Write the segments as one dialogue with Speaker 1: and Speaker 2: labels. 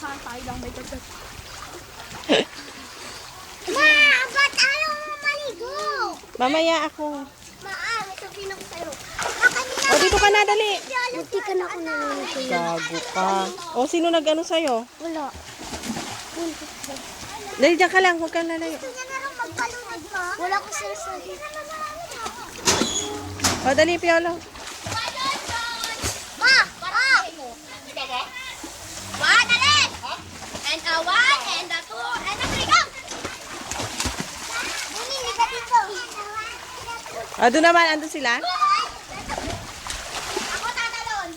Speaker 1: Saan tayo lang may dagdag.
Speaker 2: Ma, ba't ayaw mo maligo?
Speaker 3: Mamaya ako.
Speaker 2: May sabihin ako sa'yo.
Speaker 3: O, dito ka na, dali.
Speaker 2: Buti ka na ako naliligo.
Speaker 3: Gago ka. O, sino nag-ano sa'yo?
Speaker 2: Wala.
Speaker 3: Dali, dyan ka lang. Huwag kang lalayo.
Speaker 2: Gusto niya na rin magpalunod, ma. Wala ko sinasabi.
Speaker 3: O, dali, Piolo.
Speaker 2: Ma! One, dali! And a one, and a two, and a three, go! Muni, liga dito.
Speaker 3: O, doon naman. Andun sila.
Speaker 2: Ako tatalon.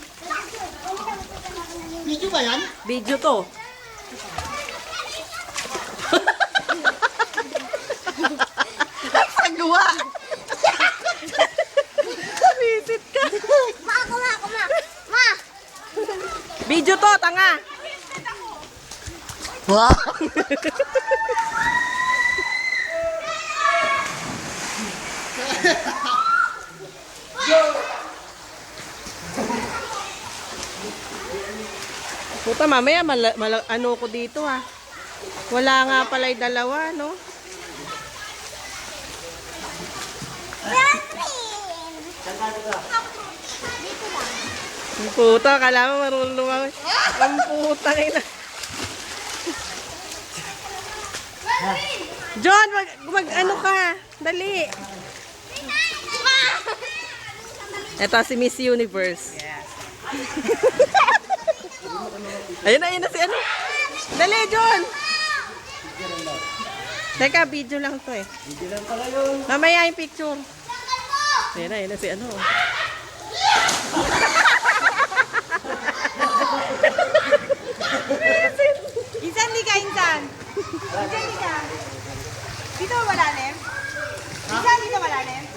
Speaker 4: Video ba yan?
Speaker 3: Video to. Paggawa. Visit ka.
Speaker 2: Ma, ako, ma. Ma!
Speaker 3: Video to, tanga.
Speaker 4: Wow!
Speaker 3: Puta, mamaya ano ko dito ha. Wala nga pala yung dalawa, no? Ang puta, kala mo marunong lumangoy. Ang puta na. John, ano ka? Dali. Ito si Miss Universe. Ayun na si ano. Dali, John. Teka, video lang to eh.
Speaker 4: Video lang pala yun.
Speaker 3: Mamaya yung picture. Ayun na si ano.
Speaker 1: Insan di ka, insan. Insan di ka. Dito malalim? Insan dito malalim?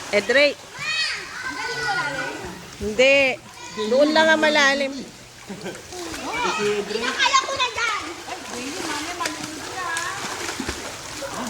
Speaker 3: Edre. Hindi. Doon lang ang malalim.
Speaker 2: Kayo